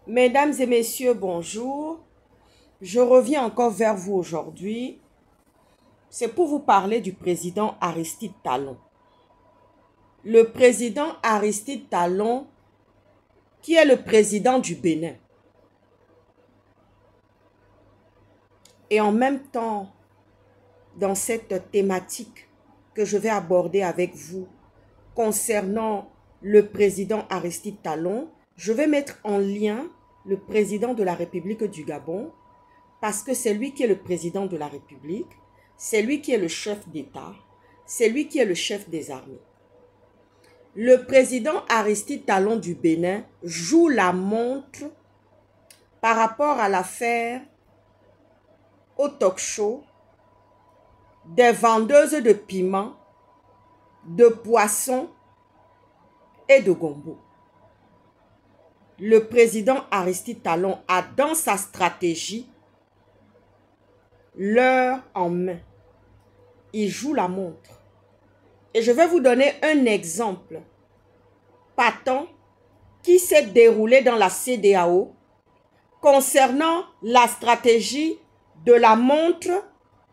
Mesdames et messieurs, bonjour. Je reviens encore vers vous aujourd'hui. C'est pour vous parler du président Aristide Talon. Le président Aristide Talon, qui est le président du Bénin. Et en même temps, dans cette thématique que je vais aborder avec vous concernant le président Aristide Talon, je vais mettre en lien le président de la République du Gabon, parce que c'est lui qui est le président de la République, c'est lui qui est le chef d'État, c'est lui qui est le chef des armées. Le président Aristide Talon du Bénin joue la montre par rapport à l'affaire au talk-show des vendeuses de piments, de poissons et de gombo. Le président Aristide Talon a dans sa stratégie l'heure en main. Il joue la montre. Et je vais vous donner un exemple patent qui s'est déroulé dans la CEDEAO concernant la stratégie de la montre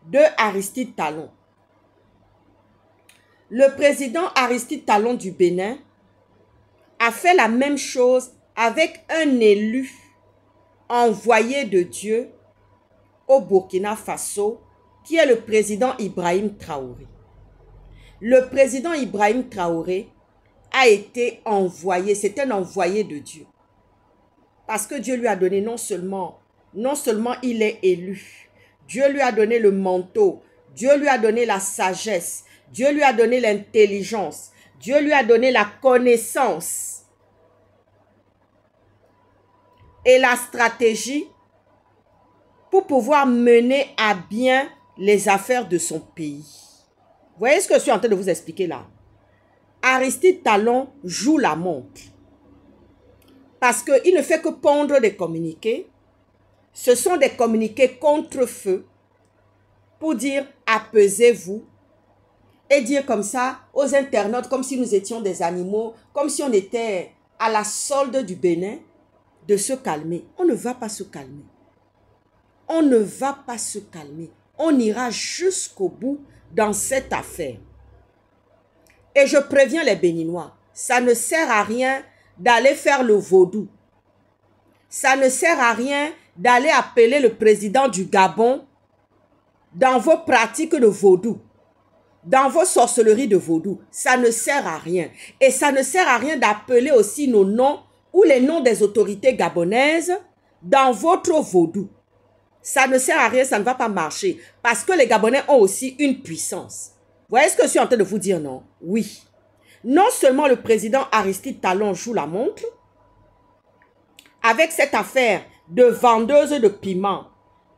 de Aristide Talon. Le président Aristide Talon du Bénin a fait la même chose avec un élu envoyé de Dieu au Burkina Faso, qui est le président Ibrahim Traoré. Le président Ibrahim Traoré a été envoyé, c'est un envoyé de Dieu. Parce que Dieu lui a donné non seulement il est élu, Dieu lui a donné le manteau, Dieu lui a donné la sagesse, Dieu lui a donné l'intelligence, Dieu lui a donné la connaissance et la stratégie pour pouvoir mener à bien les affaires de son pays. Vous voyez ce que je suis en train de vous expliquer là? Aristide Talon joue la montre. Parce qu'il ne fait que pondre des communiqués. Ce sont des communiqués contre feu pour dire apaisez-vous et dire comme ça aux internautes, comme si nous étions des animaux, comme si on était à la solde du Bénin, de se calmer. On ne va pas se calmer. On ne va pas se calmer. On ira jusqu'au bout dans cette affaire. Et je préviens les Béninois, ça ne sert à rien d'aller faire le vaudou. Ça ne sert à rien d'aller appeler le président du Gabon dans vos pratiques de vaudou, dans vos sorcelleries de vaudou. Ça ne sert à rien. Et ça ne sert à rien d'appeler aussi nos noms ou les noms des autorités gabonaises dans votre vaudou. Ça ne sert à rien, ça ne va pas marcher. Parce que les Gabonais ont aussi une puissance. Vous voyez ce que je suis en train de vous dire, non? Oui. Non seulement le président Aristide Talon joue la montre, avec cette affaire de vendeuse de piments,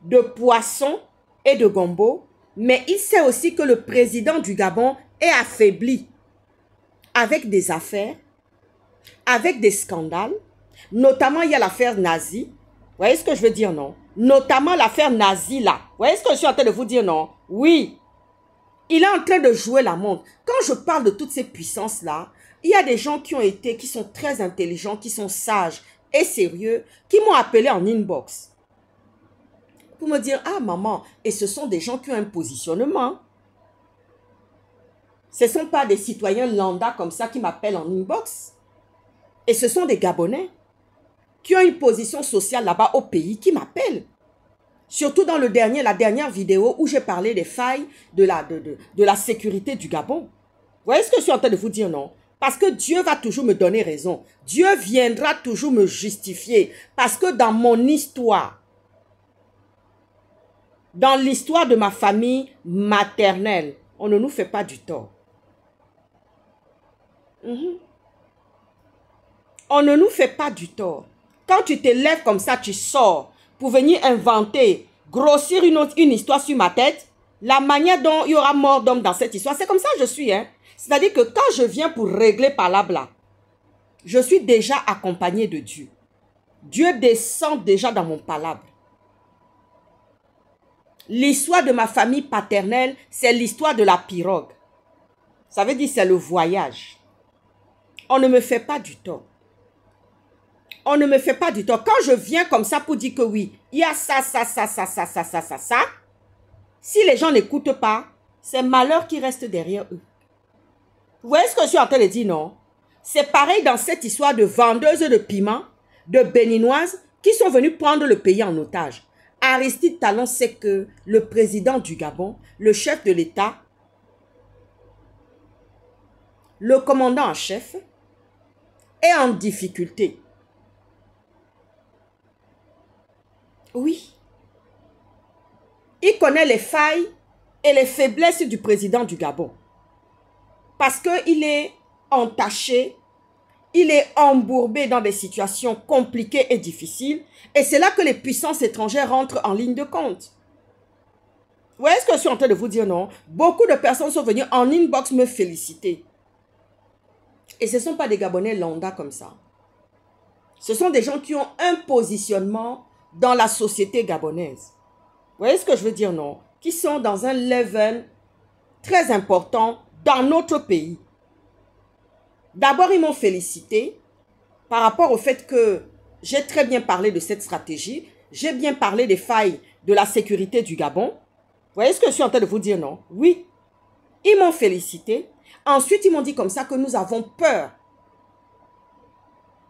de poissons et de gombo, mais il sait aussi que le président du Gabon est affaibli avec des affaires, avec des scandales. Notamment, il y a l'affaire nazie. Vous voyez ce que je veux dire, non? Notamment l'affaire nazie là. Vous voyez ce que je suis en train de vous dire, non? Oui. Il est en train de jouer la montre. Quand je parle de toutes ces puissances-là, il y a des gens qui sont très intelligents, qui sont sages et sérieux, qui m'ont appelé en inbox pour me dire, ah maman, et ce sont des gens qui ont un positionnement. Ce ne sont pas des citoyens lambda comme ça qui m'appellent en inbox. Et ce sont des Gabonais qui ont une position sociale là-bas au pays qui m'appellent. Surtout dans la dernière vidéo où j'ai parlé des failles de la sécurité du Gabon. Vous voyez ce que je suis en train de vous dire, non? Parce que Dieu va toujours me donner raison. Dieu viendra toujours me justifier. Parce que dans mon histoire, dans l'histoire de ma famille maternelle, on ne nous fait pas du tort. On ne nous fait pas du tort. Quand tu te lèves comme ça, tu sors pour venir inventer, grossir une histoire sur ma tête, la manière dont il y aura mort d'homme dans cette histoire, c'est comme ça que je suis. C'est-à-dire que quand je viens pour régler par là, je suis déjà accompagné de Dieu. Dieu descend déjà dans mon palabre. L'histoire de ma famille paternelle, c'est l'histoire de la pirogue. Ça veut dire c'est le voyage. On ne me fait pas du tort. on ne me fait pas du tort. Quand je viens comme ça pour dire que oui, il y a ça, si les gens n'écoutent pas, c'est malheur qui reste derrière eux. Vous voyez ce que je suis en train de dire, non? C'est pareil dans cette histoire de vendeuses de piments, de béninoises, qui sont venues prendre le pays en otage. Aristide Talon sait que le président du Gabon, le chef de l'État, le commandant en chef, est en difficulté. Oui. Il connaît les failles et les faiblesses du président du Gabon. Parce qu'il est entaché, il est embourbé dans des situations compliquées et difficiles. Et c'est là que les puissances étrangères rentrent en ligne de compte. Vous voyez ce que je suis en train de vous dire, non? Beaucoup de personnes sont venues en inbox me féliciter. Et ce ne sont pas des Gabonais lambda comme ça. Ce sont des gens qui ont un positionnement dans la société gabonaise. Vous voyez ce que je veux dire, non? Qui sont dans un level très important dans notre pays. D'abord, ils m'ont félicité par rapport au fait que j'ai très bien parlé de cette stratégie. J'ai bien parlé des failles de la sécurité du Gabon. Vous voyez ce que je suis en train de vous dire, non? Oui. Ils m'ont félicité. Ensuite, ils m'ont dit comme ça que nous avons peur.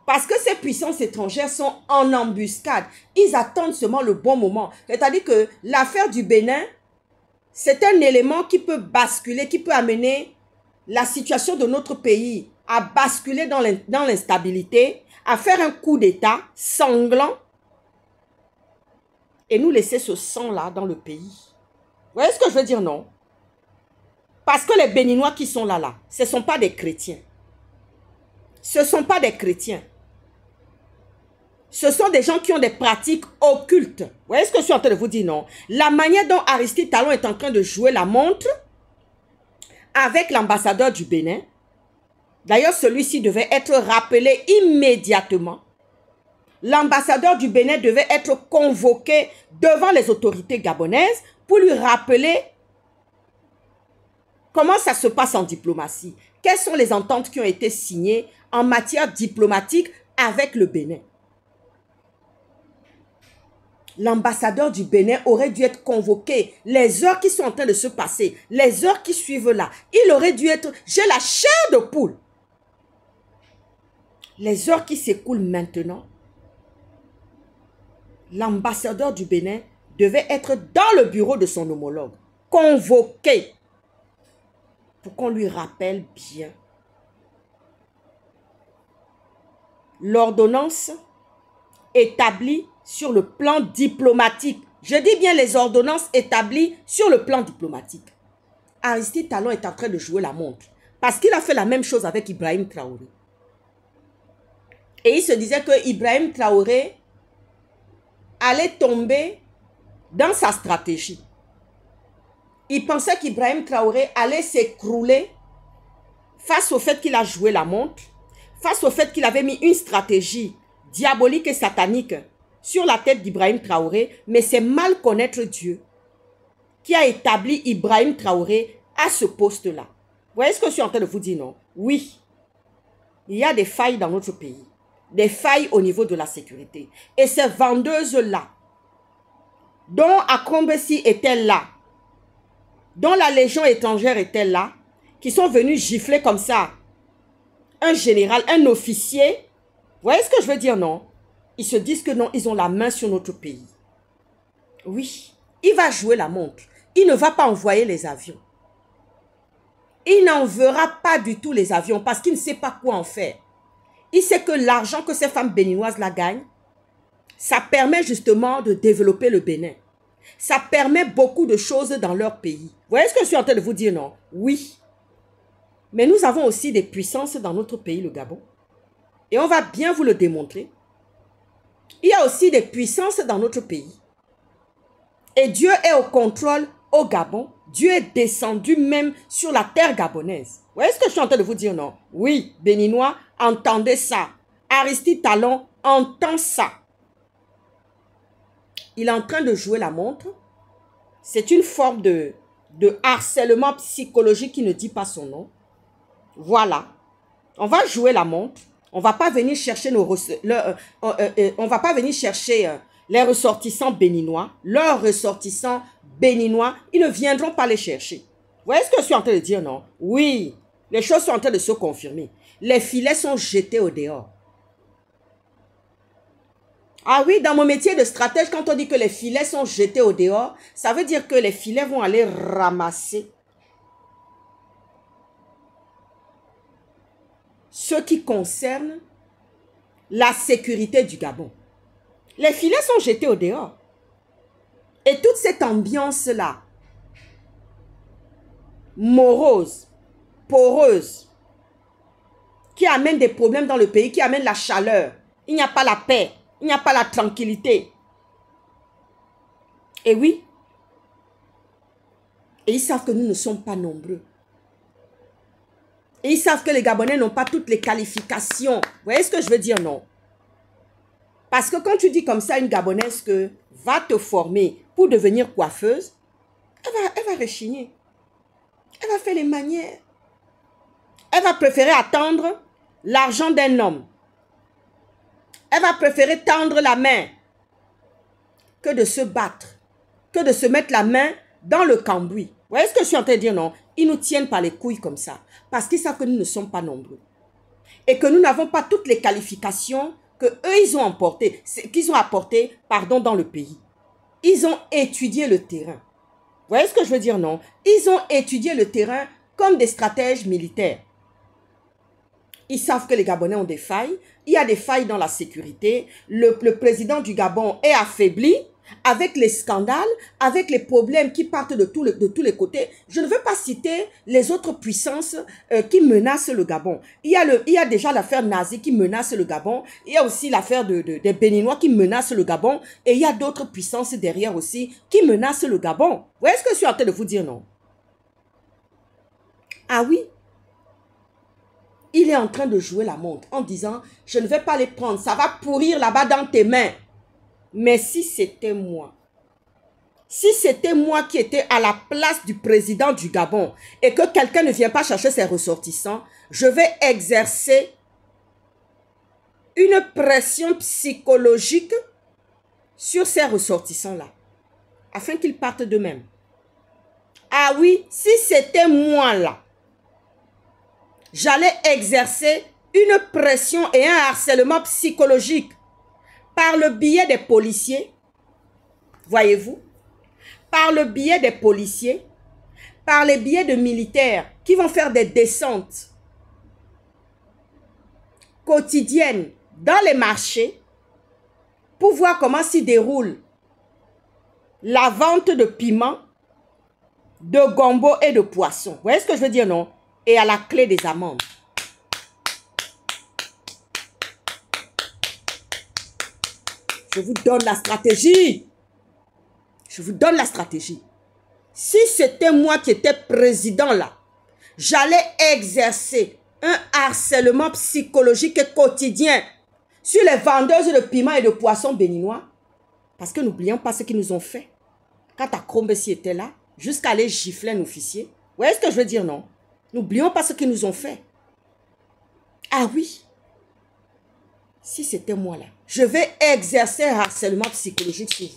Parce que ces puissances étrangères sont en embuscade. Ils attendent seulement le bon moment. C'est-à-dire que l'affaire du Bénin, c'est un élément qui peut basculer, qui peut amener la situation de notre pays à basculer dans l'instabilité, à faire un coup d'État sanglant et nous laisser ce sang-là dans le pays. Vous voyez ce que je veux dire, non? Parce que les Béninois qui sont là, ce ne sont pas des chrétiens. Ce ne sont pas des chrétiens. Ce sont des gens qui ont des pratiques occultes. Vous voyez ce que je suis en train de vous dire, non? La manière dont Aristide Talon est en train de jouer la montre avec l'ambassadeur du Bénin. D'ailleurs, celui-ci devait être rappelé immédiatement. L'ambassadeur du Bénin devait être convoqué devant les autorités gabonaises pour lui rappeler comment ça se passe en diplomatie. Quelles sont les ententes qui ont été signées en matière diplomatique avec le Bénin? L'ambassadeur du Bénin aurait dû être convoqué. Les heures qui sont en train de se passer, les heures qui suivent là, il aurait dû être... J'ai la chair de poule. Les heures qui s'écoulent maintenant, l'ambassadeur du Bénin devait être dans le bureau de son homologue, convoqué, pour qu'on lui rappelle bien. L'ordonnance établie sur le plan diplomatique. Je dis bien les ordonnances établies sur le plan diplomatique. Aristide Talon est en train de jouer la montre. Parce qu'il a fait la même chose avec Ibrahim Traoré. Et il se disait que Ibrahim Traoré allait tomber dans sa stratégie. Il pensait qu'Ibrahim Traoré allait s'écrouler face au fait qu'il a joué la montre, face au fait qu'il avait mis une stratégie diabolique et satanique sur la tête d'Ibrahim Traoré, mais c'est mal connaître Dieu qui a établi Ibrahim Traoré à ce poste-là. Vous voyez ce que je suis en train de vous dire, non? Oui, il y a des failles dans notre pays, des failles au niveau de la sécurité. Et ces vendeuses-là, dont Akombesi était là, dont la Légion étrangère était là, qui sont venus gifler comme ça un général, un officier. Vous voyez ce que je veux dire, non? Ils se disent que non, ils ont la main sur notre pays. Oui, il va jouer la montre. Il ne va pas envoyer les avions. Il n'enverra pas du tout les avions parce qu'il ne sait pas quoi en faire. Il sait que l'argent que ces femmes béninoises la gagnent, ça permet justement de développer le Bénin. Ça permet beaucoup de choses dans leur pays. Vous voyez ce que je suis en train de vous dire, non? Oui. Mais nous avons aussi des puissances dans notre pays, le Gabon. Et on va bien vous le démontrer. Il y a aussi des puissances dans notre pays. Et Dieu est au contrôle au Gabon. Dieu est descendu même sur la terre gabonaise. Vous voyez ce que je suis en train de vous dire, non? Oui, Béninois, entendez ça. Aristide Talon entend ça. Il est en train de jouer la montre. C'est une forme de harcèlement psychologique qui ne dit pas son nom. Voilà. On va jouer la montre. On va pas venir chercher on va pas venir chercher les ressortissants béninois, leurs ressortissants béninois, ils ne viendront pas les chercher. Vous voyez ce que je suis en train de dire, non? Oui, les choses sont en train de se confirmer. Les filets sont jetés au dehors. Ah oui, dans mon métier de stratège, quand on dit que les filets sont jetés au dehors, ça veut dire que les filets vont aller ramasser ce qui concerne la sécurité du Gabon. Les filets sont jetés au dehors. Et toute cette ambiance-là, morose, poreuse, qui amène des problèmes dans le pays, qui amène la chaleur. Il n'y a pas la paix, il n'y a pas la tranquillité. Et oui, et ils savent que nous ne sommes pas nombreux. Et ils savent que les Gabonais n'ont pas toutes les qualifications. Vous voyez ce que je veux dire, non? Parce que quand tu dis comme ça à une Gabonaise que va te former pour devenir coiffeuse, elle va rechigner. Elle va faire les manières. Elle va préférer attendre l'argent d'un homme. Elle va préférer tendre la main que de se battre, que de se mettre la main dans le cambouis. Vous voyez ce que je suis en train de dire, non? Ils nous tiennent par les couilles comme ça, parce qu'ils savent que nous ne sommes pas nombreux. Et que nous n'avons pas toutes les qualifications que eux ils ont apportées, qu'ils ont apportées, pardon, dans le pays. Ils ont étudié le terrain. Vous voyez ce que je veux dire, non? Ils ont étudié le terrain comme des stratèges militaires. Ils savent que les Gabonais ont des failles. Il y a des failles dans la sécurité. Le président du Gabon est affaibli avec les scandales, avec les problèmes qui partent de tous les côtés. Je ne veux pas citer les autres puissances qui menacent le Gabon. Il y a déjà l'affaire nazie qui menace le Gabon. Il y a aussi l'affaire des Béninois qui menacent le Gabon. Et il y a d'autres puissances derrière aussi qui menacent le Gabon. Vous voyez ce que je suis en train de vous dire, non? Ah oui? Il est en train de jouer la montre en disant, je ne vais pas les prendre, ça va pourrir là-bas dans tes mains. Mais si c'était moi qui étais à la place du président du Gabon et que quelqu'un ne vient pas chercher ses ressortissants, je vais exercer une pression psychologique sur ces ressortissants-là, afin qu'ils partent d'eux-mêmes. Ah oui, si c'était moi là, j'allais exercer une pression et un harcèlement psychologique par le biais des policiers, voyez-vous, par le biais des policiers, par les biais de militaires qui vont faire des descentes quotidiennes dans les marchés pour voir comment s'y déroule la vente de piments, de gombo et de poissons. Vous voyez ce que je veux dire, non? Et à la clé des amendes. Je vous donne la stratégie. Je vous donne la stratégie. Si c'était moi qui étais président là, j'allais exercer un harcèlement psychologique et quotidien sur les vendeuses de piments et de poissons béninois. Parce que n'oublions pas ce qu'ils nous ont fait. Quand Akombesi était là, jusqu'à aller gifler un officier. Vous voyez ce que je veux dire, non? N'oublions pas ce qu'ils nous ont fait. Ah oui. Si c'était moi là, je vais exercer un harcèlement psychologique sur vous.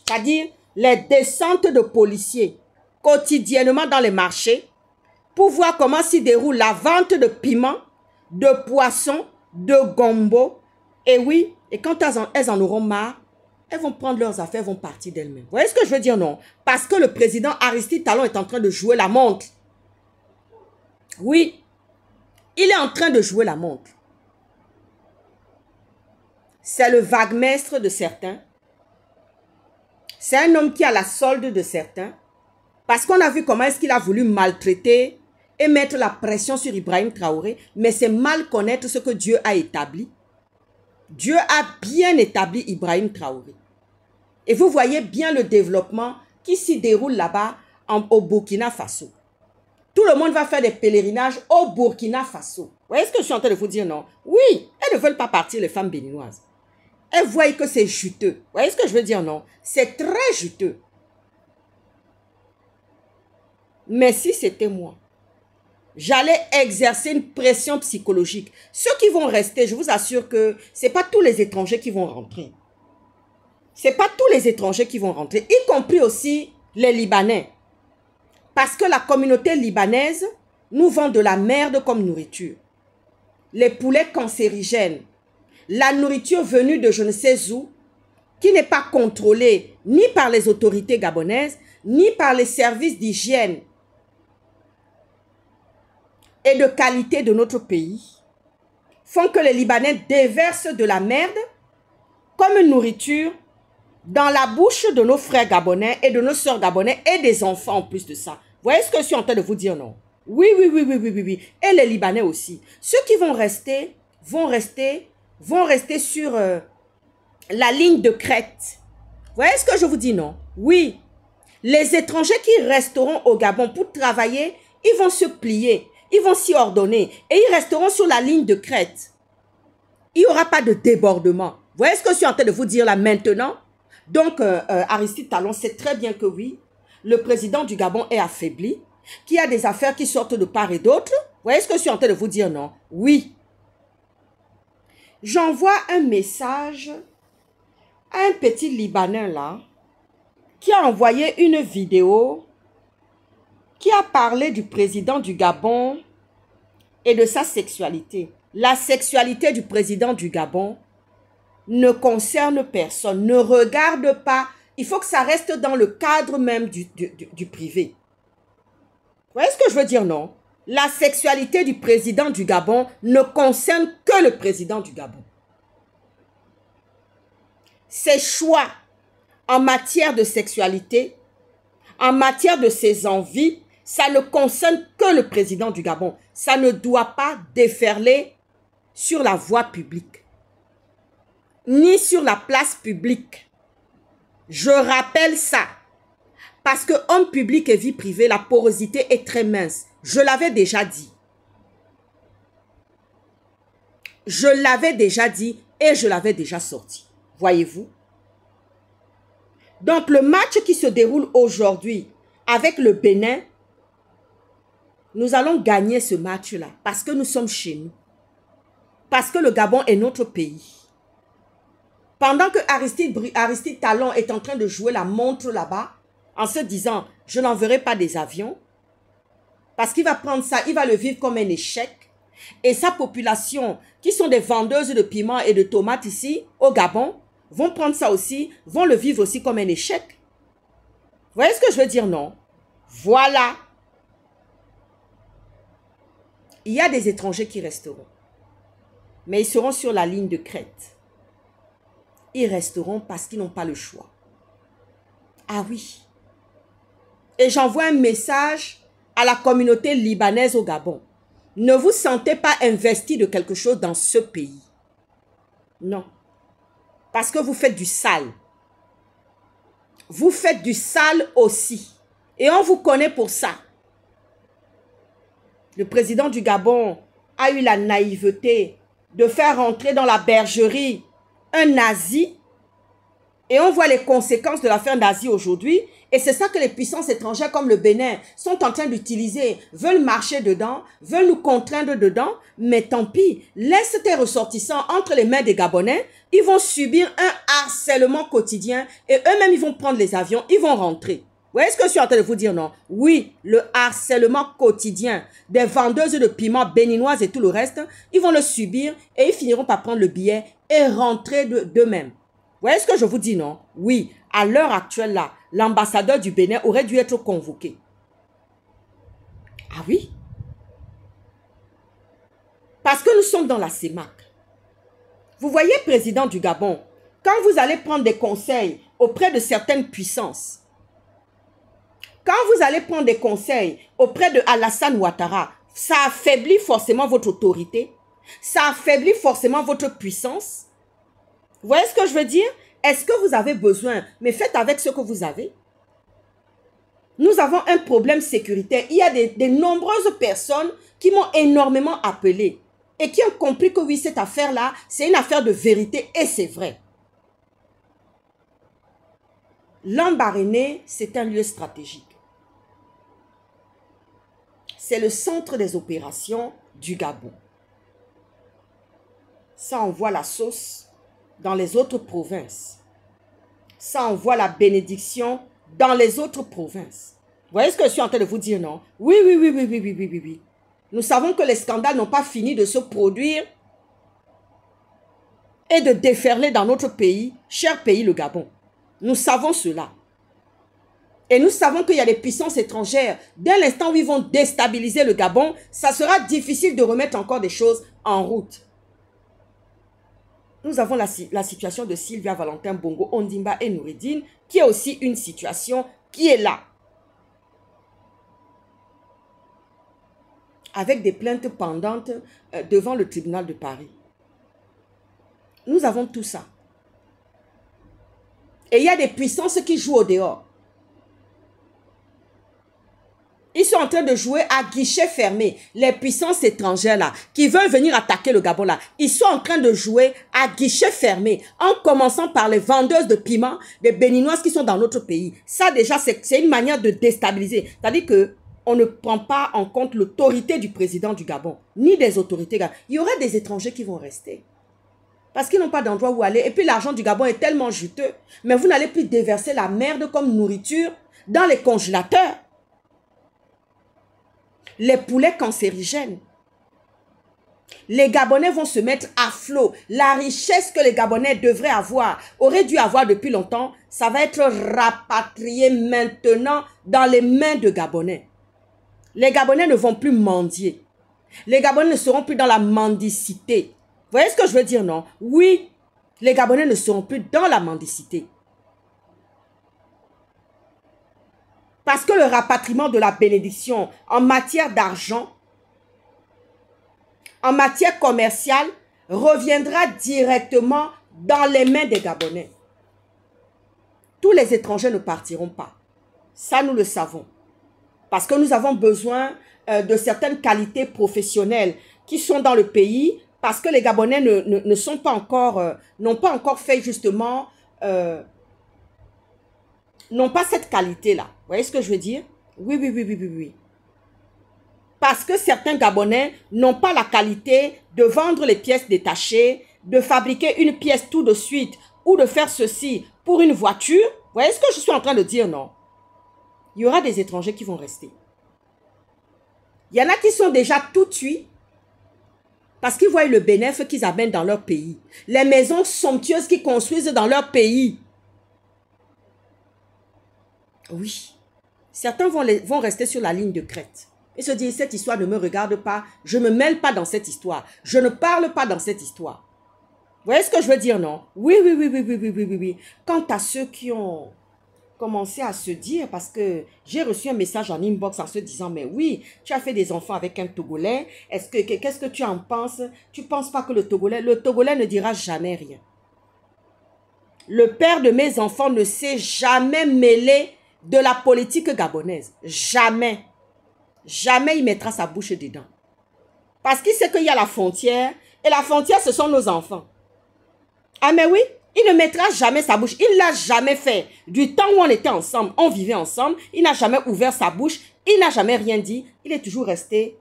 C'est-à-dire les descentes de policiers quotidiennement dans les marchés pour voir comment s'y déroule la vente de piments, de poissons, de gombo. Et oui, et quand elles en auront marre, elles vont prendre leurs affaires, elles vont partir d'elles-mêmes. Vous voyez ce que je veux dire, non? Parce que le président Aristide Talon est en train de jouer la montre. Oui, il est en train de jouer la montre. C'est le vaguemestre de certains. C'est un homme qui a la solde de certains. Parce qu'on a vu comment est-ce qu'il a voulu maltraiter et mettre la pression sur Ibrahim Traoré. Mais c'est mal connaître ce que Dieu a établi. Dieu a bien établi Ibrahim Traoré. Et vous voyez bien le développement qui s'y déroule là-bas au Burkina Faso. Tout le monde va faire des pèlerinages au Burkina Faso. Vous voyez ce que je suis en train de vous dire, non? Oui, elles ne veulent pas partir, les femmes béninoises. Elles voient que c'est juteux. Vous voyez ce que je veux dire, non? C'est très juteux. Mais si c'était moi, j'allais exercer une pression psychologique. Ceux qui vont rester, je vous assure que ce n'est pas tous les étrangers qui vont rentrer. Ce n'est pas tous les étrangers qui vont rentrer, y compris aussi les Libanais. Parce que la communauté libanaise nous vend de la merde comme nourriture. Les poulets cancérigènes, la nourriture venue de je ne sais où, qui n'est pas contrôlée ni par les autorités gabonaises, ni par les services d'hygiène et de qualité de notre pays, font que les Libanais déversent de la merde comme une nourriture dans la bouche de nos frères gabonais et de nos sœurs gabonais et des enfants en plus de ça. Vous voyez ce que je suis en train de vous dire, non? Oui, oui, oui, oui, oui, oui, oui. Et les Libanais aussi. Ceux qui vont rester sur la ligne de crête. Vous voyez ce que je vous dis, non? Oui. Les étrangers qui resteront au Gabon pour travailler, ils vont se plier, ils vont s'y ordonner et ils resteront sur la ligne de crête. Il n'y aura pas de débordement. Vous voyez ce que je suis en train de vous dire là maintenant? Donc, Aristide Talon sait très bien que oui, le président du Gabon est affaibli, qu'il y a des affaires qui sortent de part et d'autre. Vous voyez ce que je suis en train de vous dire, non? Oui. J'envoie un message à un petit Libanais là, qui a envoyé une vidéo qui a parlé du président du Gabon et de sa sexualité. La sexualité du président du Gabon ne concerne personne, ne regarde pas. Il faut que ça reste dans le cadre même du privé. Vous voyez ce que je veux dire, non? La sexualité du président du Gabon ne concerne que le président du Gabon. Ses choix en matière de sexualité, en matière de ses envies, ça ne concerne que le président du Gabon. Ça ne doit pas déferler sur la voie publique, ni sur la place publique. Je rappelle ça. Parce que homme public et vie privée, la porosité est très mince. Je l'avais déjà dit. Je l'avais déjà dit et je l'avais déjà sorti. Voyez-vous? Donc, le match qui se déroule aujourd'hui avec le Bénin, nous allons gagner ce match-là parce que nous sommes chez nous. Parce que le Gabon est notre pays. Pendant que Aristide Talon est en train de jouer la montre là-bas, en se disant, je n'enverrai pas des avions, parce qu'il va prendre ça, il va le vivre comme un échec. Et sa population, qui sont des vendeuses de piments et de tomates ici, au Gabon, vont prendre ça aussi, vont le vivre aussi comme un échec. Vous voyez ce que je veux dire, non? Voilà. Il y a des étrangers qui resteront. Mais ils seront sur la ligne de crête. Ils resteront parce qu'ils n'ont pas le choix. Ah oui. Et j'envoie un message à la communauté libanaise au Gabon. Ne vous sentez pas investi de quelque chose dans ce pays. Non. Parce que vous faites du sale. Vous faites du sale aussi. Et on vous connaît pour ça. Le président du Gabon a eu la naïveté de faire rentrer dans la bergerie un nazi. Et on voit les conséquences de l'affaire nazie aujourd'hui. Et c'est ça que les puissances étrangères comme le Bénin sont en train d'utiliser, veulent marcher dedans, veulent nous contraindre dedans. Mais tant pis, laisse tes ressortissants entre les mains des Gabonais. Ils vont subir un harcèlement quotidien et eux-mêmes, ils vont prendre les avions, ils vont rentrer. Vous voyez ce que je suis en train de vous dire, non? Oui, le harcèlement quotidien des vendeuses de piments béninoises et tout le reste, ils vont le subir et ils finiront par prendre le billet et rentrer d'eux-mêmes. Vous voyez ce que je vous dis, non? Oui, à l'heure actuelle, là, l'ambassadeur du Bénin aurait dû être convoqué. Ah oui? Parce que nous sommes dans la CEMAC. Vous voyez, président du Gabon, quand vous allez prendre des conseils auprès de certaines puissances, quand vous allez prendre des conseils auprès de Alassane Ouattara, ça affaiblit forcément votre autorité, ça affaiblit forcément votre puissance. Vous voyez ce que je veux dire? Est-ce que vous avez besoin? Mais faites avec ce que vous avez. Nous avons un problème sécuritaire. Il y a de nombreuses personnes qui m'ont énormément appelé et qui ont compris que oui, cette affaire-là, c'est une affaire de vérité et c'est vrai. Lambaréné, c'est un lieu stratégique. c'est le centre des opérations du Gabon. Ça envoie la sauce dans les autres provinces. Ça envoie la bénédiction dans les autres provinces. Vous voyez ce que je suis en train de vous dire, non? Oui, oui, oui, oui, oui, oui, oui, oui, oui. Nous savons que les scandales n'ont pas fini de se produire et de déferler dans notre pays, cher pays, le Gabon. Nous savons cela. Et nous savons qu'il y a des puissances étrangères. Dès l'instant où ils vont déstabiliser le Gabon, ça sera difficile de remettre encore des choses en route. Nous avons la situation de Sylvia Valentin Bongo, Ondimba et Noureddine, qui est aussi une situation qui est là. Avec des plaintes pendantes devant le tribunal de Paris. Nous avons tout ça. Et il y a des puissances qui jouent au dehors. Ils sont en train de jouer à guichet fermé. Les puissances étrangères là, qui veulent venir attaquer le Gabon là, ils sont en train de jouer à guichet fermé. En commençant par les vendeuses de piments, des béninoises qui sont dans notre pays. Ça déjà, c'est une manière de déstabiliser. C'est-à-dire que on ne prend pas en compte l'autorité du président du Gabon, ni des autorités. Il y aura des étrangers qui vont rester. Parce qu'ils n'ont pas d'endroit où aller. Et puis l'argent du Gabon est tellement juteux. Mais vous n'allez plus déverser la merde comme nourriture dans les congélateurs. Les poulets cancérigènes. Les Gabonais vont se mettre à flot. La richesse que les Gabonais devraient avoir, auraient dû avoir depuis longtemps, ça va être rapatrié maintenant dans les mains de Gabonais. Les Gabonais ne vont plus mendier. Les Gabonais ne seront plus dans la mendicité. Vous voyez ce que je veux dire, non? Oui, les Gabonais ne seront plus dans la mendicité. Parce que le rapatriement de la bénédiction en matière d'argent, en matière commerciale, reviendra directement dans les mains des Gabonais. Tous les étrangers ne partiront pas. Ça, nous le savons. Parce que nous avons besoin de certaines qualités professionnelles qui sont dans le pays, parce que les Gabonais ne sont pas encore, n'ont pas encore fait justement, n'ont pas cette qualité-là. Vous voyez ce que je veux dire? Oui, oui, oui, oui, oui, oui. Parce que certains Gabonais n'ont pas la qualité de vendre les pièces détachées, de fabriquer une pièce tout de suite, ou de faire ceci pour une voiture. Vous voyez ce que je suis en train de dire, non? Il y aura des étrangers qui vont rester. Il y en a qui sont déjà tout tués parce qu'ils voient le bénéfice qu'ils amènent dans leur pays. Les maisons somptueuses qu'ils construisent dans leur pays. Oui. Certains vont rester sur la ligne de crête. Et se dire, cette histoire ne me regarde pas. Je ne me mêle pas dans cette histoire. Je ne parle pas dans cette histoire. Vous voyez ce que je veux dire, non? Oui, oui, oui, oui, oui, oui, oui, oui, oui. Quant à ceux qui ont commencé à se dire, parce que j'ai reçu un message en inbox en se disant, mais oui, tu as fait des enfants avec un Togolais. Qu'est-ce que tu en penses? Tu ne penses pas que le Togolais ne dira jamais rien. Le père de mes enfants ne s'est jamais mêlé de la politique gabonaise. Jamais. Jamais il mettra sa bouche dedans. Parce qu'il sait qu'il y a la frontière. Et la frontière, ce sont nos enfants. Ah mais oui, il ne mettra jamais sa bouche. Il ne l'a jamais fait. Du temps où on était ensemble, on vivait ensemble. Il n'a jamais ouvert sa bouche. Il n'a jamais rien dit. Il est toujours resté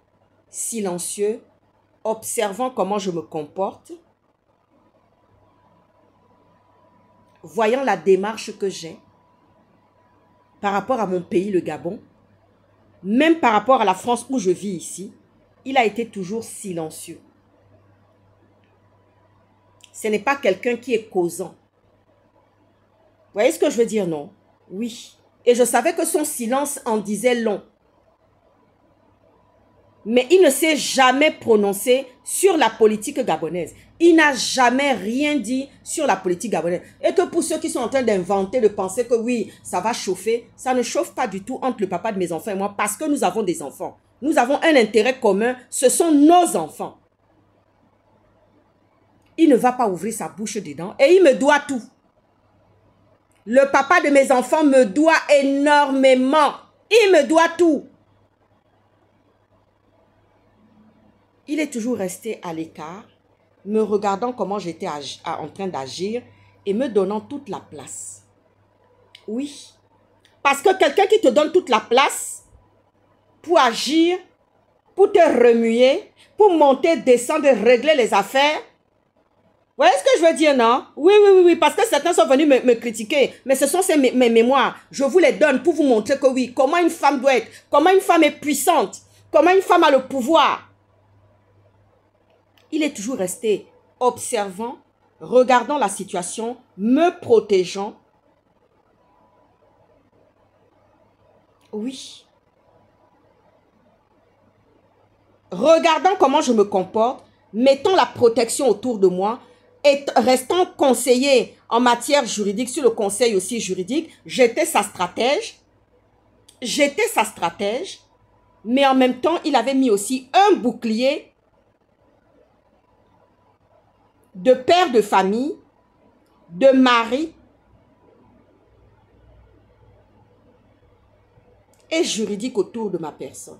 silencieux, observant comment je me comporte. Voyant la démarche que j'ai par rapport à mon pays, le Gabon, même par rapport à la France où je vis ici, il a été toujours silencieux. Ce n'est pas quelqu'un qui est causant. Vous voyez ce que je veux dire, non? Oui. Et je savais que son silence en disait long. Mais il ne s'est jamais prononcé sur la politique gabonaise. Il n'a jamais rien dit sur la politique gabonaise. Et que pour ceux qui sont en train d'inventer, de penser que oui, ça va chauffer, ça ne chauffe pas du tout entre le papa de mes enfants et moi parce que nous avons des enfants. Nous avons un intérêt commun, ce sont nos enfants. Il ne va pas ouvrir sa bouche dedans et il me doit tout. Le papa de mes enfants me doit énormément. Il me doit tout. Il est toujours resté à l'écart, me regardant comment j'étais en train d'agir et me donnant toute la place. Oui, parce que quelqu'un qui te donne toute la place pour agir pour te remuer, pour monter, descendre, régler les affaires. Vous voyez ce que je veux dire, non? Oui, parce que certains sont venus me critiquer, mais ce sont mes mémoires. Je vous les donne pour vous montrer que oui, comment une femme doit être, comment une femme est puissante, comment une femme a le pouvoir. Il est toujours resté observant, regardant la situation, me protégeant. Oui. Regardant comment je me comporte, mettant la protection autour de moi, et restant conseiller en matière juridique, sur le conseil aussi juridique, j'étais sa stratège. J'étais sa stratège, mais en même temps, il avait mis aussi un bouclier de père de famille, de mari et juridique autour de ma personne.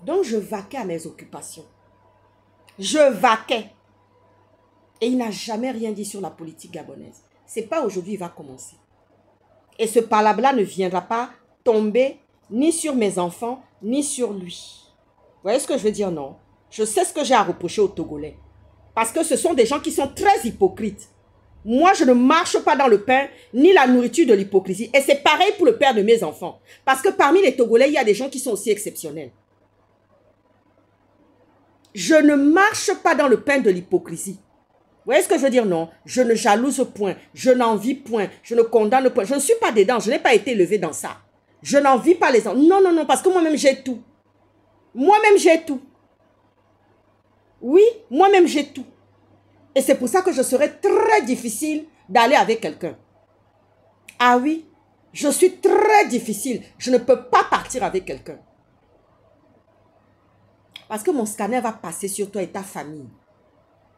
Donc, je vaquais à mes occupations. Je vaquais. Et il n'a jamais rien dit sur la politique gabonaise. Ce n'est pas aujourd'hui qu'il va commencer. Et ce palabre-là ne viendra pas tomber ni sur mes enfants, ni sur lui. Vous voyez ce que je veux dire, non? Je sais ce que j'ai à reprocher aux Togolais. Parce que ce sont des gens qui sont très hypocrites. Moi, je ne marche pas dans le pain, ni la nourriture de l'hypocrisie. Et c'est pareil pour le père de mes enfants. Parce que parmi les Togolais, il y a des gens qui sont aussi exceptionnels. Je ne marche pas dans le pain de l'hypocrisie. Vous voyez ce que je veux dire, non? Je ne jalouse point, je n'envie point, je ne condamne point. Je ne suis pas dedans, je n'ai pas été élevé dans ça. Je n'envie pas les gens. Non, parce que moi-même j'ai tout. Moi-même j'ai tout. Oui, moi-même j'ai tout. Et c'est pour ça que je serais très difficile d'aller avec quelqu'un. Ah oui, je suis très difficile. Je ne peux pas partir avec quelqu'un. Parce que mon scanner va passer sur toi et ta famille.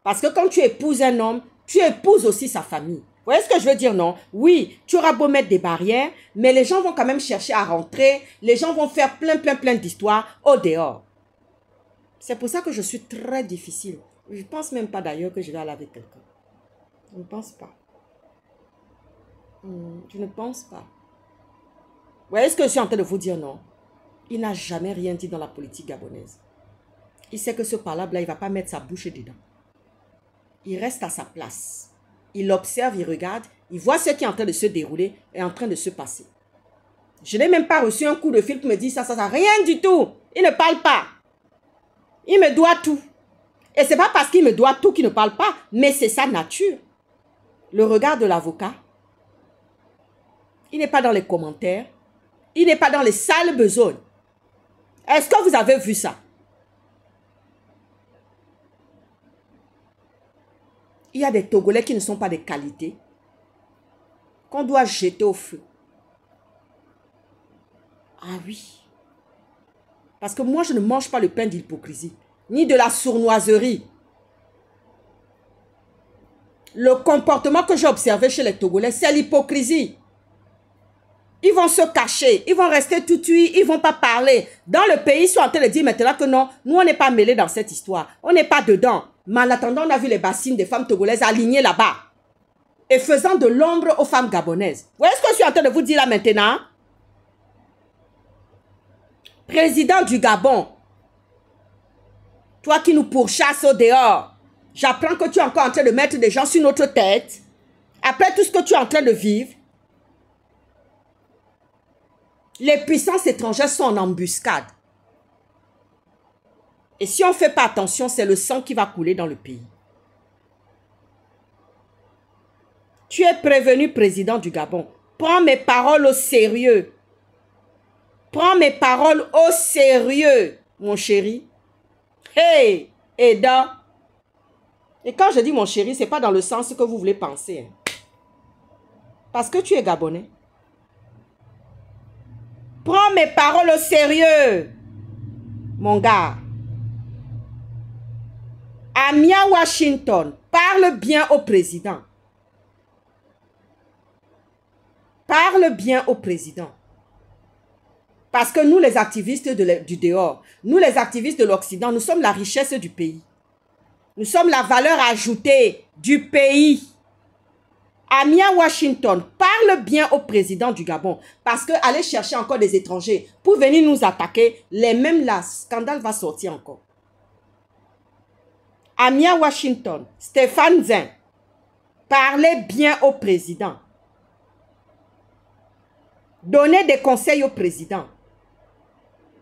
Parce que quand tu épouses un homme, tu épouses aussi sa famille. Vous voyez ce que je veux dire, non? Oui, tu auras beau mettre des barrières, mais les gens vont quand même chercher à rentrer. Les gens vont faire plein d'histoires au dehors. C'est pour ça que je suis très difficile. Je ne pense même pas d'ailleurs que je vais aller avec quelqu'un. Je ne pense pas. Je ne pense pas. Vous voyez ce que je suis en train de vous dire, non? Il n'a jamais rien dit dans la politique gabonaise. Il sait que ce palabre-là, il ne va pas mettre sa bouche dedans. Il reste à sa place. Il observe, il regarde, il voit ce qui est en train de se dérouler et en train de se passer. Je n'ai même pas reçu un coup de fil qui me dit ça, rien du tout. Il ne parle pas. Il me doit tout. Et ce n'est pas parce qu'il me doit tout qu'il ne parle pas, mais c'est sa nature. Le regard de l'avocat, il n'est pas dans les commentaires, il n'est pas dans les sales besognes. Est-ce que vous avez vu ça? Il y a des Togolais qui ne sont pas de qualité, qu'on doit jeter au feu. Ah oui. Parce que moi, je ne mange pas le pain d'hypocrisie, ni de la sournoiserie. Le comportement que j'ai observé chez les Togolais, c'est l'hypocrisie. Ils vont se cacher, ils vont rester tout cuits, ils ne vont pas parler. Dans le pays, ils sont en train de dire maintenant que non, nous, on n'est pas mêlés dans cette histoire. On n'est pas dedans. Mais en attendant, on a vu les bassines des femmes togolaises alignées là-bas. Et faisant de l'ombre aux femmes gabonaises. Vous voyez ce que je suis en train de vous dire là maintenant? Président du Gabon, toi qui nous pourchasses au dehors, j'apprends que tu es encore en train de mettre des gens sur notre tête. Après tout ce que tu es en train de vivre, les puissances étrangères sont en embuscade. Et si on ne fait pas attention, c'est le sang qui va couler dans le pays. Tu es prévenu, président du Gabon. Prends mes paroles au sérieux. Prends mes paroles au sérieux, mon chéri. Hey, Eda. Et quand je dis mon chéri, ce n'est pas dans le sens que vous voulez penser. Hein. Parce que tu es Gabonais. Prends mes paroles au sérieux, mon gars. Amia Washington, parle bien au président. Parle bien au président. Parce que nous, les activistes du dehors, nous, les activistes de l'Occident, nous sommes la richesse du pays. Nous sommes la valeur ajoutée du pays. Amia Washington, parle bien au président du Gabon. Parce que aller chercher encore des étrangers pour venir nous attaquer, les mêmes là, scandale va sortir encore. Amia Washington, Stéphane Zin, parlez bien au président. Donnez des conseils au président.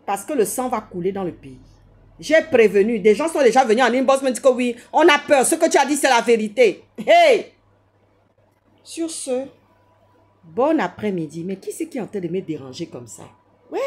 Parce que le sang va couler dans le pays. J'ai prévenu. Des gens sont déjà venus en inbox me dire que oui, on a peur. Ce que tu as dit, c'est la vérité. Hey! Sur ce, bon après-midi. Mais qui c'est qui est en train de me déranger comme ça? Ouais.